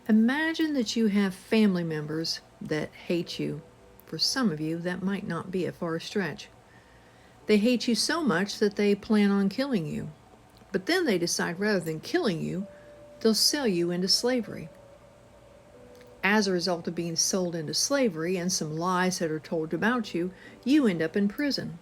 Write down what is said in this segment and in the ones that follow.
Imagine that you have family members that hate you. For some of you, that might not be a far stretch. They hate you so much that they plan on killing you. But then they decide rather than killing you, they'll sell you into slavery. As a result of being sold into slavery and some lies that are told about you, you end up in prison.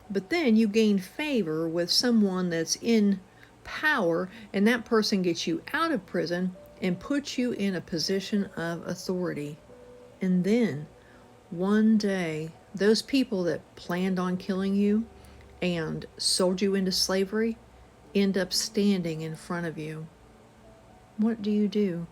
But then you gain favor with someone that's in power, and that person gets you out of prison and puts you in a position of authority. And then, one day, those people that planned on killing you and sold you into slavery end up standing in front of you. What do you do?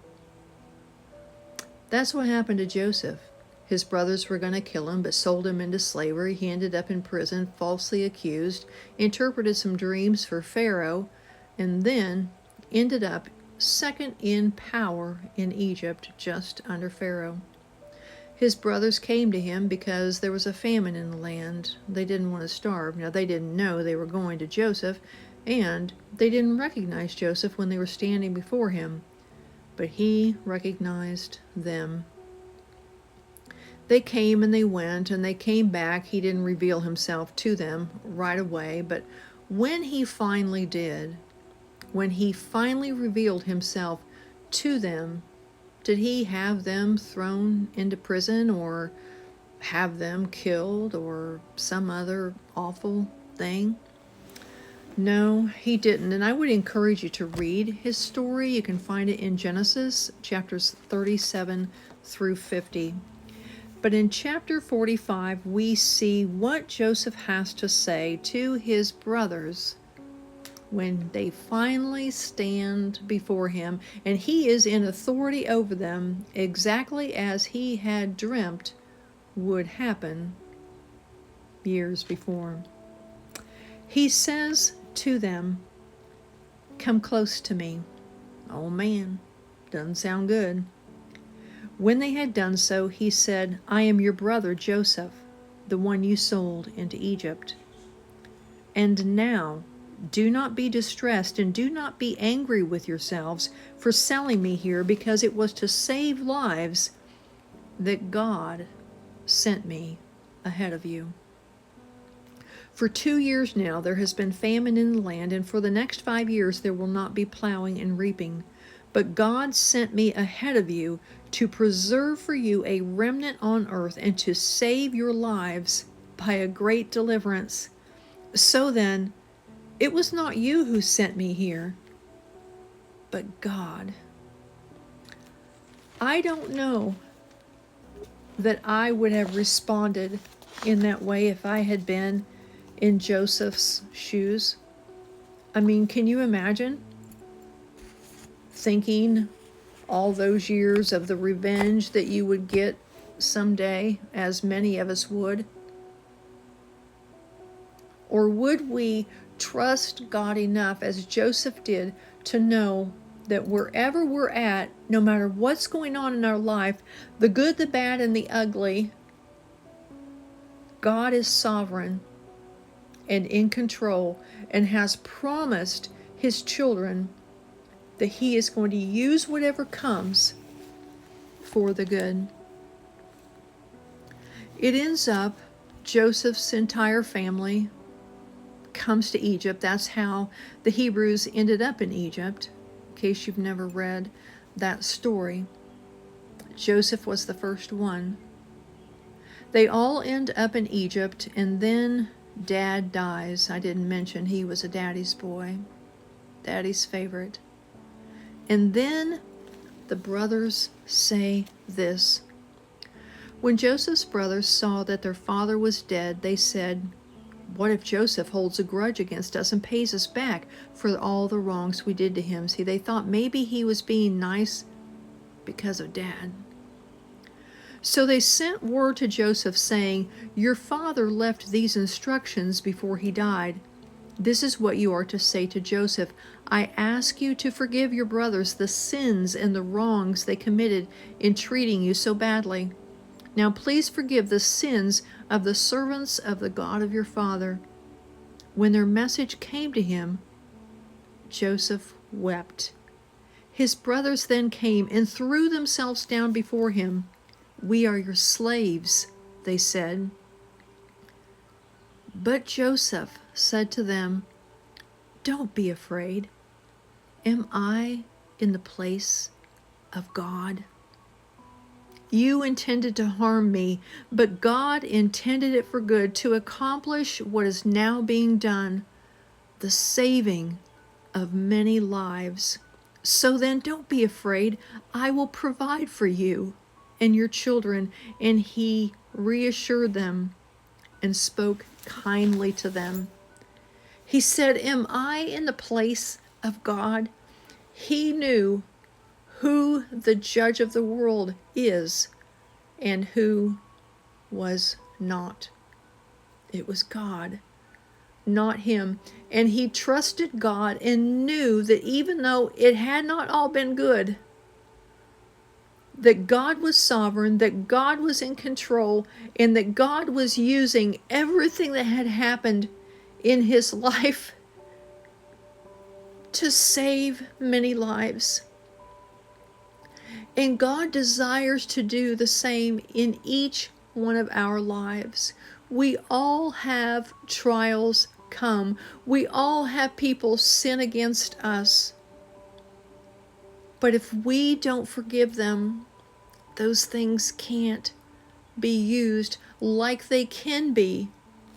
That's what happened to Joseph. His brothers were going to kill him, but sold him into slavery. He ended up in prison, falsely accused, interpreted some dreams for Pharaoh, and then ended up second in power in Egypt, just under Pharaoh. His brothers came to him because there was a famine in the land. They didn't want to starve. Now, they didn't know they were going to Joseph, and they didn't recognize Joseph when they were standing before him. But he recognized them. They came and they went, and they came back. He didn't reveal himself to them right away, but when he finally did, when he finally revealed himself to them, did he have them thrown into prison or have them killed or some other awful thing? No, he didn't. And I would encourage you to read his story. You can find it in Genesis chapters 37 through 50. But in chapter 45, we see what Joseph has to say to his brothers when they finally stand before him, and he is in authority over them exactly as he had dreamt would happen years before. He says to them, "Come close to me." Oh man, doesn't sound good. When they had done so, he said, "I am your brother Joseph, the one you sold into Egypt. And now, do not be distressed and do not be angry with yourselves for selling me here, because it was to save lives that God sent me ahead of you. For 2 years now there has been famine in the land, and for the next 5 years there will not be plowing and reaping. But God sent me ahead of you to preserve for you a remnant on earth and to save your lives by a great deliverance. So then, it was not you who sent me here, but God." I don't know that I would have responded in that way if I had been in Joseph's shoes. I mean, can you imagine thinking all those years of the revenge that you would get someday, as many of us would? Or would we trust God enough, as Joseph did, to know that wherever we're at, no matter what's going on in our life, the good, the bad, and the ugly, God is sovereign and in control and has promised his children that he is going to use whatever comes for the good. It ends up Joseph's entire family comes to Egypt. That's how the Hebrews ended up in Egypt, in case you've never read that story. Joseph was the first one. They all end up in Egypt, and then Dad dies. I didn't mention he was a daddy's boy, daddy's favorite. And then the brothers say this. When Joseph's brothers saw that their father was dead, they said, "What if Joseph holds a grudge against us and pays us back for all the wrongs we did to him?" See, they thought maybe he was being nice because of Dad. So they sent word to Joseph saying, "Your father left these instructions before he died. This is what you are to say to Joseph. I ask you to forgive your brothers the sins and the wrongs they committed in treating you so badly. Now please forgive the sins of the servants of the God of your father." When their message came to him, Joseph wept. His brothers then came and threw themselves down before him. "We are your slaves," they said. But Joseph said to them, "Don't be afraid. Am I in the place of God? You intended to harm me, but God intended it for good, to accomplish what is now being done, the saving of many lives. So then don't be afraid. I will provide for you and your children." And he reassured them and spoke kindly to them. He said, "Am I in the place of God?" He knew who the judge of the world is and who was not. It was God, not him. And he trusted God and knew that even though it had not all been good, that God was sovereign, that God was in control, and that God was using everything that had happened in his life to save many lives. And God desires to do the same in each one of our lives. We all have trials come. We all have people sin against us. But if we don't forgive them, those things can't be used like they can be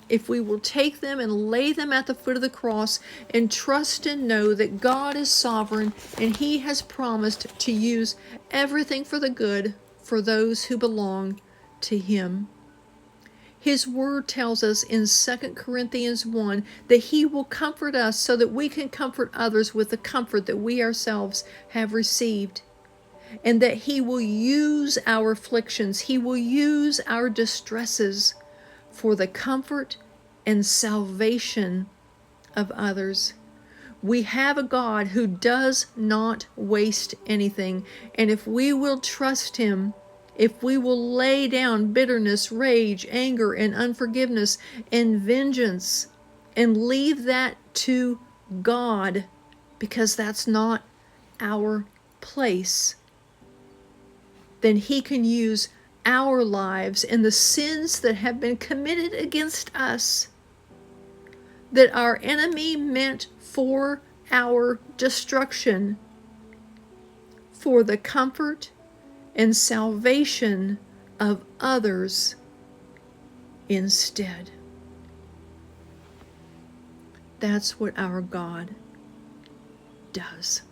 if we will take them and lay them at the foot of the cross and trust and know that God is sovereign and he has promised to use everything for the good for those who belong to him. His word tells us in 2 Corinthians 1 that he will comfort us so that we can comfort others with the comfort that we ourselves have received, and that he will use our afflictions, he will use our distresses for the comfort and salvation of others. We have a God who does not waste anything, and if we will trust him, if we will lay down bitterness, rage, anger, and unforgiveness, and vengeance, and leave that to God, because that's not our place, then he can use our lives and the sins that have been committed against us, that our enemy meant for our destruction, for the comfort and salvation of others instead. That's what our God does.